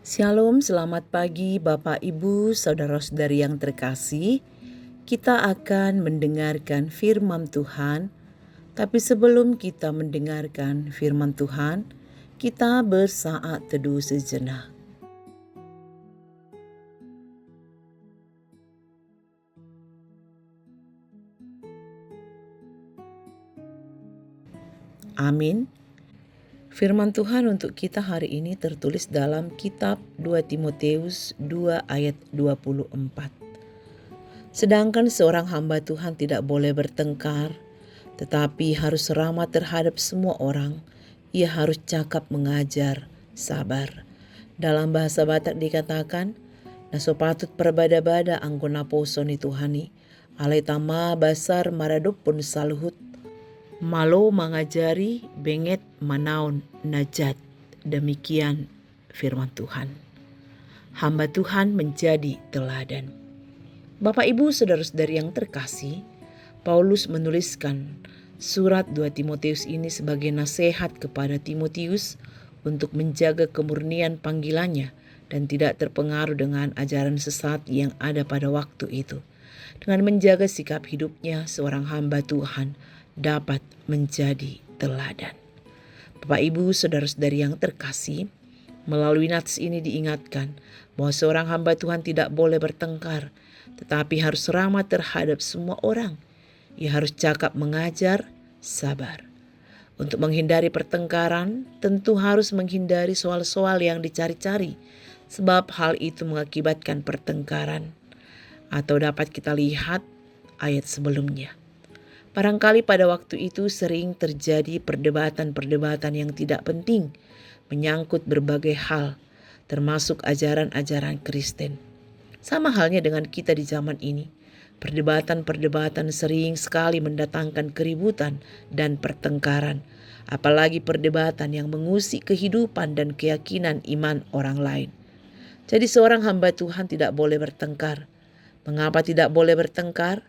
Shalom, selamat pagi Bapak Ibu, saudara-saudari yang terkasih. Kita akan mendengarkan firman Tuhan. Tapi sebelum kita mendengarkan firman Tuhan, kita bersaat teduh sejenak. Amin. Firman Tuhan untuk kita hari ini tertulis dalam kitab 2 Timotius 2 ayat 24. Sedangkan seorang hamba Tuhan tidak boleh bertengkar, tetapi harus ramah terhadap semua orang. Ia harus cakap mengajar, sabar. Dalam bahasa Batak dikatakan, naso patut perbada-bada anggona posoni Tuhani, alai tama basar maradop pun saluhut, malo mengajari benget manaun najat. Demikian firman Tuhan. Hamba Tuhan menjadi teladan. Bapak Ibu saudara-saudari yang terkasih, Paulus menuliskan surat 2 Timotius ini sebagai nasihat kepada Timotius untuk menjaga kemurnian panggilannya dan tidak terpengaruh dengan ajaran sesat yang ada pada waktu itu. Dengan menjaga sikap hidupnya, seorang hamba Tuhan dapat menjadi teladan. Bapak Ibu saudara-saudari yang terkasih, melalui nats ini diingatkan bahwa seorang hamba Tuhan tidak boleh bertengkar, tetapi harus ramah terhadap semua orang. Ia harus cakap mengajar, sabar. Untuk menghindari pertengkaran, tentu harus menghindari soal-soal yang dicari-cari, sebab hal itu mengakibatkan pertengkaran. Atau dapat kita lihat ayat sebelumnya. Barangkali pada waktu itu sering terjadi perdebatan-perdebatan yang tidak penting, menyangkut berbagai hal, termasuk ajaran-ajaran Kristen. Sama halnya dengan kita di zaman ini. Perdebatan-perdebatan sering sekali mendatangkan keributan dan pertengkaran, apalagi perdebatan yang mengusik kehidupan dan keyakinan iman orang lain. Jadi seorang hamba Tuhan tidak boleh bertengkar. Mengapa tidak boleh bertengkar?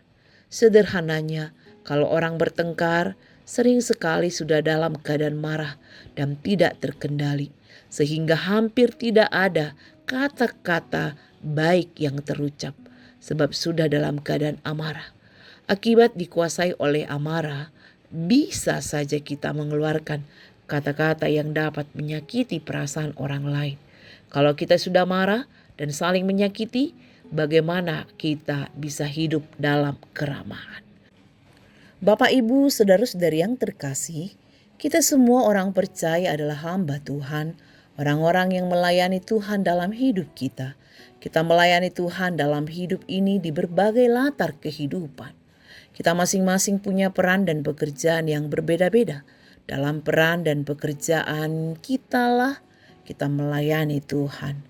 Sederhananya, kalau orang bertengkar, sering sekali sudah dalam keadaan marah dan tidak terkendali, sehingga hampir tidak ada kata-kata baik yang terucap, sebab sudah dalam keadaan amarah. Akibat dikuasai oleh amarah, bisa saja kita mengeluarkan kata-kata yang dapat menyakiti perasaan orang lain. Kalau kita sudah marah dan saling menyakiti, bagaimana kita bisa hidup dalam keramahan? Bapak Ibu saudara-saudari yang terkasih, kita semua orang percaya adalah hamba Tuhan, orang-orang yang melayani Tuhan dalam hidup kita. Kita melayani Tuhan dalam hidup ini di berbagai latar kehidupan. Kita masing-masing punya peran dan pekerjaan yang berbeda-beda. Dalam peran dan pekerjaan kitalah kita melayani Tuhan.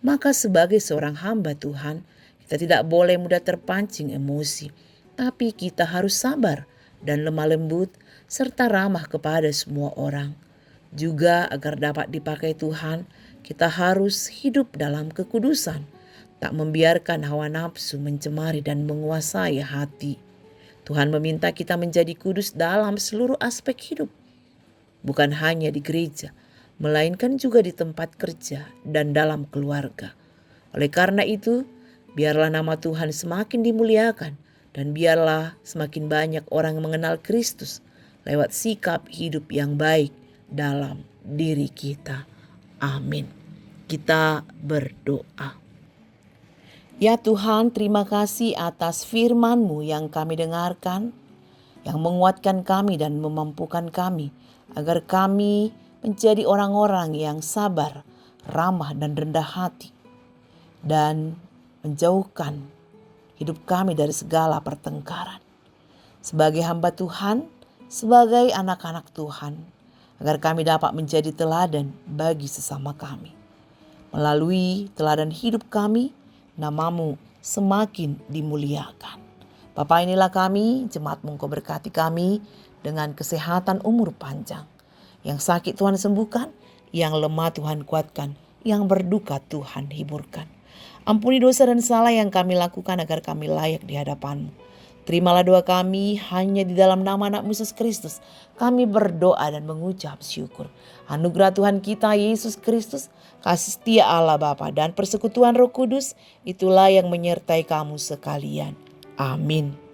Maka sebagai seorang hamba Tuhan, kita tidak boleh mudah terpancing emosi, tapi kita harus sabar dan lemah lembut serta ramah kepada semua orang. Juga agar dapat dipakai Tuhan, kita harus hidup dalam kekudusan, tak membiarkan hawa nafsu mencemari dan menguasai hati. Tuhan meminta kita menjadi kudus dalam seluruh aspek hidup, bukan hanya di gereja, melainkan juga di tempat kerja dan dalam keluarga. Oleh karena itu, biarlah nama Tuhan semakin dimuliakan dan biarlah semakin banyak orang mengenal Kristus lewat sikap hidup yang baik dalam diri kita. Amin. Kita berdoa. Ya Tuhan, terima kasih atas firman-Mu yang kami dengarkan, yang menguatkan kami dan memampukan kami, agar kami menjadi orang-orang yang sabar, ramah dan rendah hati, dan menjauhkan hidup kami dari segala pertengkaran. Sebagai hamba Tuhan, sebagai anak-anak Tuhan, agar kami dapat menjadi teladan bagi sesama kami. Melalui teladan hidup kami, nama-Mu semakin dimuliakan. Bapa, inilah kami, jemaat-Mu, Engkau berkati kami dengan kesehatan umur panjang. Yang sakit Tuhan sembuhkan, yang lemah Tuhan kuatkan, yang berduka Tuhan hiburkan. Ampuni dosa dan salah yang kami lakukan agar kami layak di hadapan-Mu. Terimalah doa kami hanya di dalam nama anak Yesus Kristus. Kami berdoa dan mengucap syukur. Anugerah Tuhan kita Yesus Kristus, kasih setia Allah Bapa dan persekutuan Roh Kudus, itulah yang menyertai kamu sekalian. Amin.